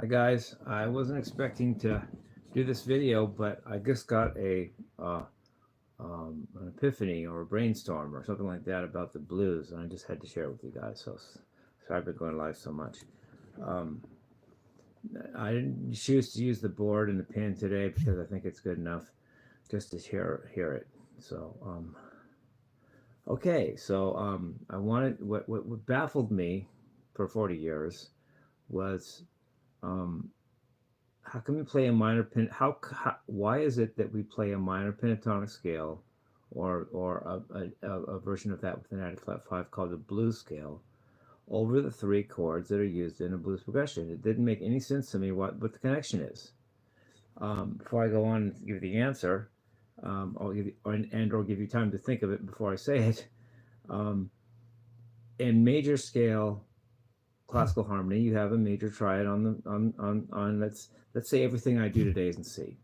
Hi guys, I wasn't expecting to do this video, but I just got an epiphany or a brainstorm or something like that about the blues, and I just had to share it with you guys. So sorry for going live so much. Um, I didn't choose to use the board and the pen today because I think it's good enough just to hear it. So okay, so I wanted what baffled me for 40 years was. Um, how can we play a minor pen? Why is it that we play a minor pentatonic scale, or a version of that with an added flat five called the blues scale, over the three chords that are used in a blues progression? It didn't make any sense to me what the connection is. Before I go on and give the answer, I'll give you, or give you time to think of it before I say it. Um, in major scale classical harmony, you have a major triad on the on let's say everything I do today is in C.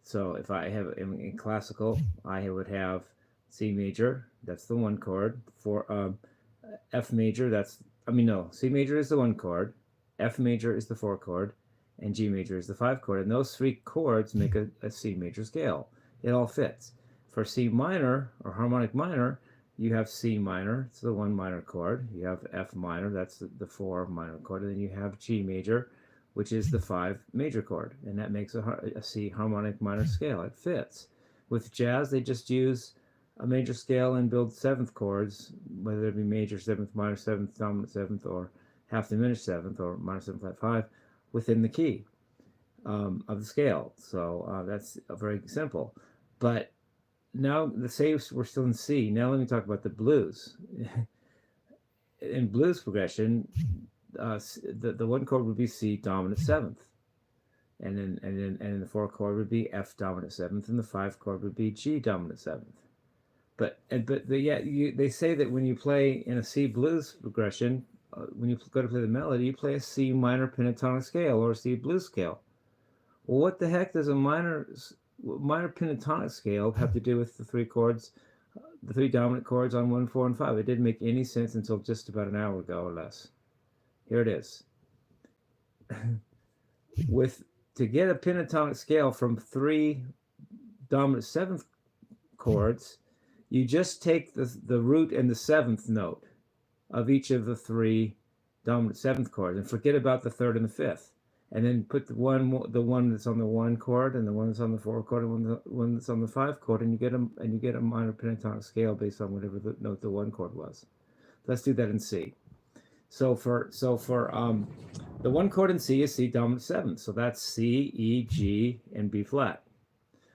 So if I have in classical, I would have C major, that's the one chord. For F major, C major is the one chord, F major is the four chord, and G major is the five chord. And those three chords make a C major scale. It all fits. For C minor or harmonic minor, you have C minor, it's the one minor chord. You have F minor, that's the four minor chord. And then you have G major, which is the five major chord. And that makes a C harmonic minor scale. It fits. With jazz, they just use a major scale and build seventh chords, whether it be major seventh, minor seventh, dominant seventh, or half diminished seventh, or minor seventh flat five, within the key of the scale. So that's very simple. But now, let's say we're still in C. Now let me talk about the blues. In blues progression, the one chord would be C dominant seventh, and then the four chord would be F dominant seventh, and the five chord would be G dominant seventh. But they say that when you play in a C blues progression, when you go to play the melody, you play a C minor pentatonic scale or a C blues scale. Well, what the heck does a minor pentatonic scale have to do with the three chords, the three dominant chords on 1, 4, and 5? It didn't make any sense until just about an hour ago or less. Here it is. To get a pentatonic scale from three dominant seventh chords, you just take the root and the seventh note of each of the three dominant seventh chords and forget about the third and the fifth. And then put the one that's on the one chord and the one that's on the four chord and the one that's on the five chord, and you get a minor pentatonic scale based on whatever the note the one chord was. Let's do that in C. So for the one chord in C is C dominant seventh, so that's C, E, G, and B flat.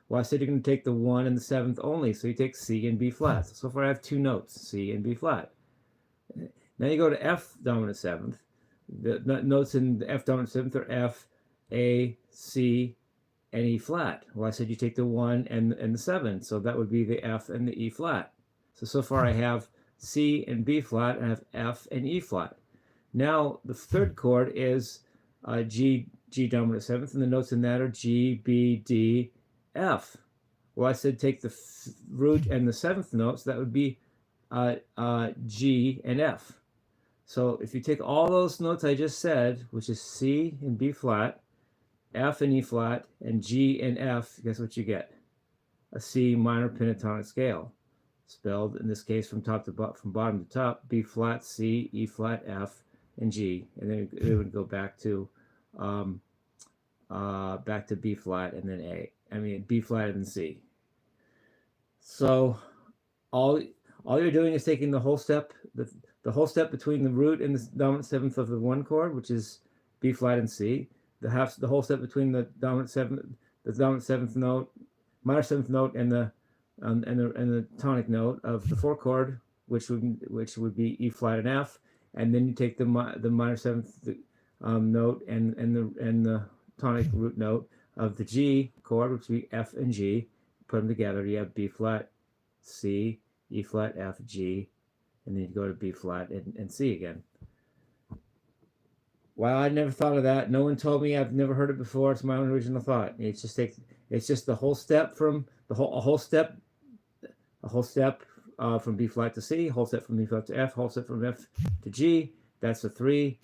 Well, I said you're going to take the one and the seventh only, so you take C and B flat. So far I have two notes, C and B flat. Now you go to F dominant seventh. The notes in the F dominant seventh are F, A, C, and E flat. Well, I said you take the 1 and the 7, so that would be the F and the E flat. So far I have C and B flat, and I have F and E flat. Now the third chord is G dominant seventh, and the notes in that are G, B, D, F. Well, I said take the root and the seventh notes, that would be G and F. So if you take all those notes I just said, which is C and B flat, F and E flat, and G and F, guess what you get? A C minor pentatonic scale, spelled in this case from bottom to top: B flat, C, E flat, F, and G, and then it would go back to B flat and then B flat and then C. So all you're doing is taking the whole step, the whole step between the root and the dominant seventh of the one chord, which is B flat and C, the whole step between the dominant seventh note, minor seventh note, and the tonic note of the four chord, which would be E flat and F, and then you take the minor seventh note and the tonic root note of the G chord, which would be F and G. Put them together, you have B flat, C, E flat, F, G, and then you go to B flat and C again. Wow, I never thought of that. No one told me. I've never heard it before. It's my own original thought. It's just the whole step from a whole step from B flat to C, whole step from B flat to F, whole step from F to G. That's the three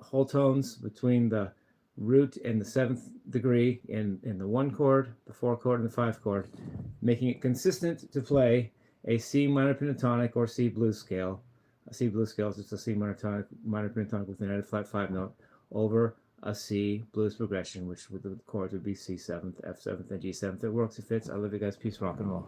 whole tones between the root and the seventh degree in the 1 chord, the 4 chord, and the 5 chord, making it consistent to play a C minor pentatonic or C blues scale. A C blues scale is just a C minor pentatonic with an added flat 5 note over a C blues progression, which with the chords would be C 7th, F 7th, and G 7th. It works, it fits. I love you guys. Peace, rock and roll.